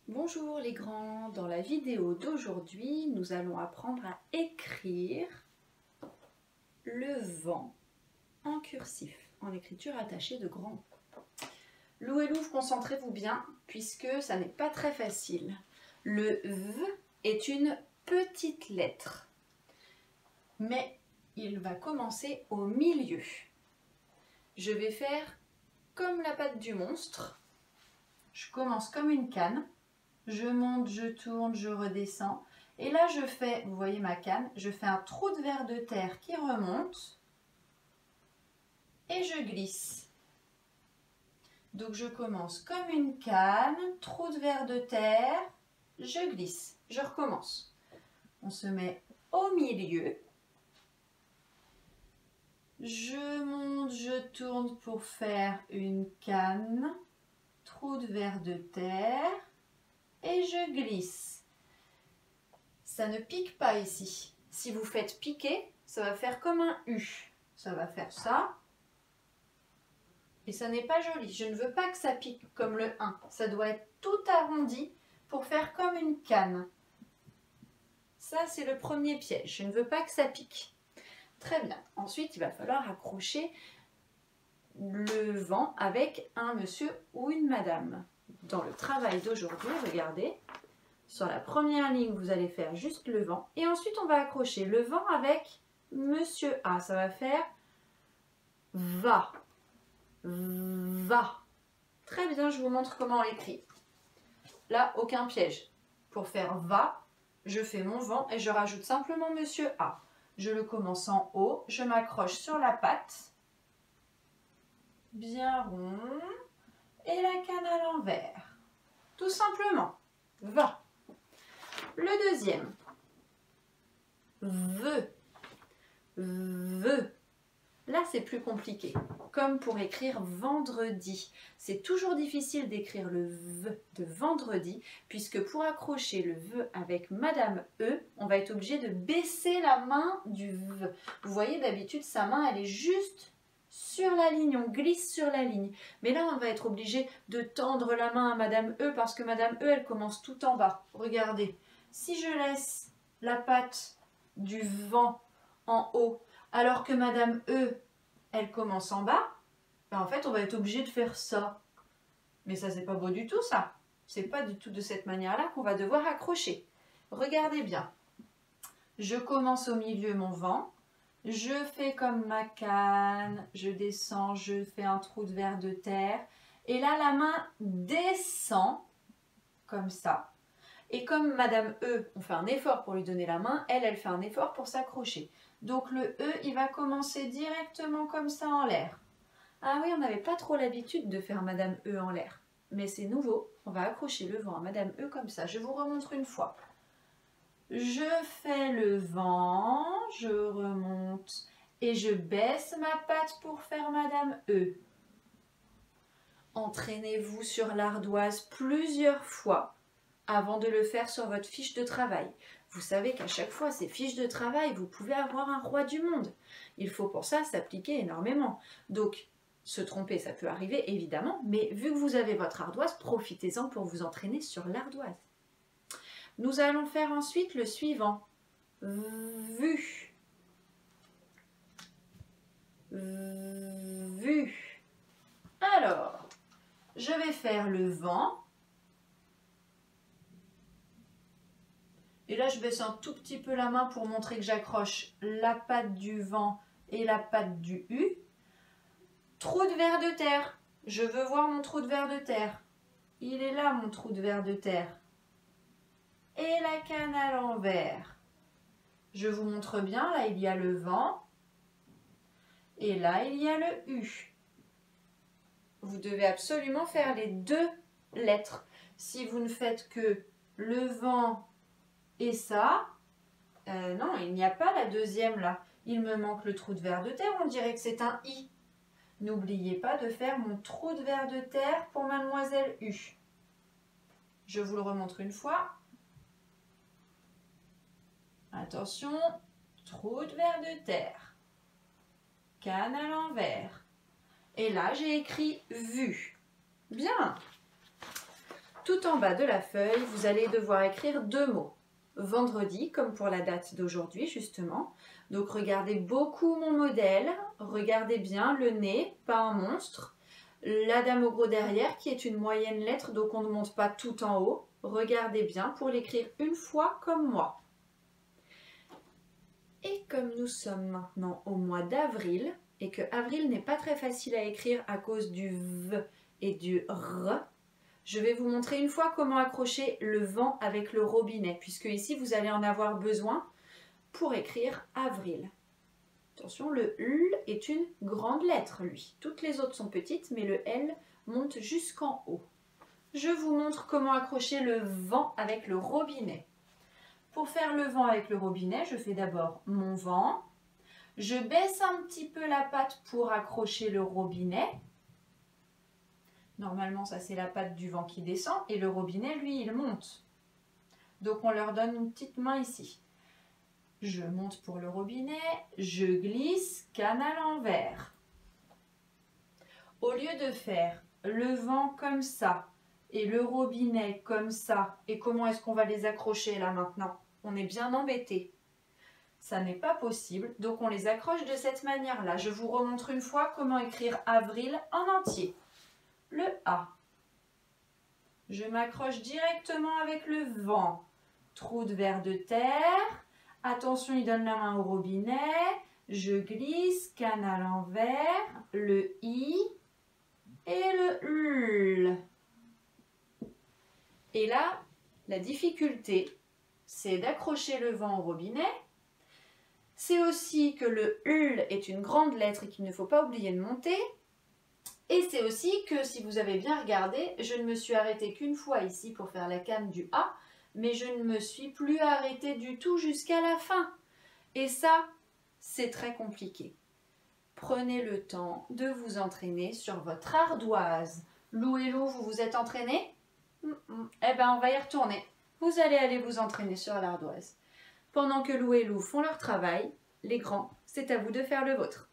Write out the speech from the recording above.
Bonjour les grands, dans la vidéo d'aujourd'hui, nous allons apprendre à écrire le vent en cursif, en écriture attachée de grands. Lou et Louvre, concentrez-vous bien, puisque ça n'est pas très facile. Le V est une petite lettre, mais il va commencer au milieu. Je vais faire comme la patte du monstre. Je commence comme une canne. Je monte, je tourne, je redescends. Et là, je fais, vous voyez ma canne, je fais un trou de vers de terre qui remonte. Et je glisse. Donc, je commence comme une canne, trou de vers de terre, je glisse. Je recommence. On se met au milieu. Je monte, je tourne pour faire une canne, trou de vers de terre. Et je glisse. Ça ne pique pas ici. Si vous faites piquer, ça va faire comme un U. Ça va faire ça. Et ça n'est pas joli. Je ne veux pas que ça pique comme le 1. Ça doit être tout arrondi pour faire comme une canne. Ça, c'est le premier piège. Je ne veux pas que ça pique. Très bien. Ensuite, il va falloir accrocher le vent avec un monsieur ou une madame. Dans le travail d'aujourd'hui, regardez. Sur la première ligne, vous allez faire juste le vent. Et ensuite, on va accrocher le vent avec Monsieur A. Ça va faire va. Va. Très bien, je vous montre comment on l'écrit. Là, aucun piège. Pour faire va, je fais mon vent et je rajoute simplement Monsieur A. Je le commence en haut. Je m'accroche sur la patte. Bien rond. Et la canne à l'envers. Tout simplement. Va. Le deuxième, veut, veut. Là, c'est plus compliqué. Comme pour écrire vendredi. C'est toujours difficile d'écrire le V de vendredi, puisque pour accrocher le V avec Madame E, on va être obligé de baisser la main du V. Vous voyez, d'habitude, sa main, elle est juste sur la ligne. On glisse sur la ligne. Mais là, on va être obligé de tendre la main à Madame E, parce que Madame E, elle commence tout en bas. Regardez. Si je laisse la patte du vent en haut, alors que Madame E, elle commence en bas, ben en fait, on va être obligé de faire ça. Mais ça, c'est pas beau du tout, ça. C'est pas du tout de cette manière-là qu'on va devoir accrocher. Regardez bien. Je commence au milieu mon vent. Je fais comme ma canne. Je descends, je fais un trou de vers de terre. Et là, la main descend, comme ça. Et comme Madame E, on fait un effort pour lui donner la main, elle fait un effort pour s'accrocher. Donc le E, il va commencer directement comme ça en l'air. Ah oui, on n'avait pas trop l'habitude de faire Madame E en l'air. Mais c'est nouveau. On va accrocher le vent à Madame E comme ça. Je vous remontre une fois. Je fais le vent, je remonte et je baisse ma patte pour faire Madame E. Entraînez-vous sur l'ardoise plusieurs fois avant de le faire sur votre fiche de travail. Vous savez qu'à chaque fois, ces fiches de travail, vous pouvez avoir un roi du monde. Il faut pour ça s'appliquer énormément. Donc, se tromper, ça peut arriver, évidemment, mais vu que vous avez votre ardoise, profitez-en pour vous entraîner sur l'ardoise. Nous allons faire ensuite le suivant. Vu. Vu. Alors, je vais faire le vent. Et là, je baisse un tout petit peu la main pour montrer que j'accroche la patte du vent et la patte du U. Trou de vers de terre. Je veux voir mon trou de vers de terre. Il est là, mon trou de vers de terre. Et la canne à l'envers. Je vous montre bien, là, il y a le vent. Et là, il y a le U. Vous devez absolument faire les deux lettres. Si vous ne faites que le vent et ça, non, il n'y a pas la deuxième là. Il me manque le trou de vers de terre, on dirait que c'est un I. N'oubliez pas de faire mon trou de vers de terre pour Mademoiselle U. Je vous le remontre une fois. Attention, trou de vers de terre. Canne à l'envers. Et là, j'ai écrit vu. Bien. Tout en bas de la feuille, vous allez devoir écrire 2 mots. Vendredi, comme pour la date d'aujourd'hui justement. Donc regardez beaucoup mon modèle, regardez bien le nez, pas un monstre. La dame au gros derrière qui est une moyenne lettre, donc on ne monte pas tout en haut. Regardez bien pour l'écrire une fois comme moi. Et comme nous sommes maintenant au mois d'avril, et que avril n'est pas très facile à écrire à cause du V et du R, je vais vous montrer une fois comment accrocher le vent avec le robinet, puisque ici vous allez en avoir besoin pour écrire avril. Attention, le L est une grande lettre, lui. Toutes les autres sont petites, mais le L monte jusqu'en haut. Je vous montre comment accrocher le vent avec le robinet. Pour faire le vent avec le robinet, je fais d'abord mon vent. Je baisse un petit peu la patte pour accrocher le robinet. Normalement, ça c'est la patte du vent qui descend et le robinet, lui, il monte. Donc on leur donne une petite main ici. Je monte pour le robinet, je glisse, canne à l'envers. Au lieu de faire le vent comme ça et le robinet comme ça, et comment est-ce qu'on va les accrocher là maintenant? On est bien embêté. Ça n'est pas possible, donc on les accroche de cette manière-là. Je vous remontre une fois comment écrire avril en entier. Le A. Je m'accroche directement avec le vent. Trou de verre de terre. Attention, il donne la main au robinet. Je glisse, canne à l'envers, le I et le L. Et là, la difficulté, c'est d'accrocher le vent au robinet. C'est aussi que le L est une grande lettre et qu'il ne faut pas oublier de monter. Et c'est aussi que, si vous avez bien regardé, je ne me suis arrêtée qu'une fois ici pour faire la canne du A, mais je ne me suis plus arrêtée du tout jusqu'à la fin. Et ça, c'est très compliqué. Prenez le temps de vous entraîner sur votre ardoise. Lou et Lou, vous vous êtes entraînés? Eh bien, on va y retourner. Vous allez aller vous entraîner sur l'ardoise. Pendant que Lou et Lou font leur travail, les grands, c'est à vous de faire le vôtre.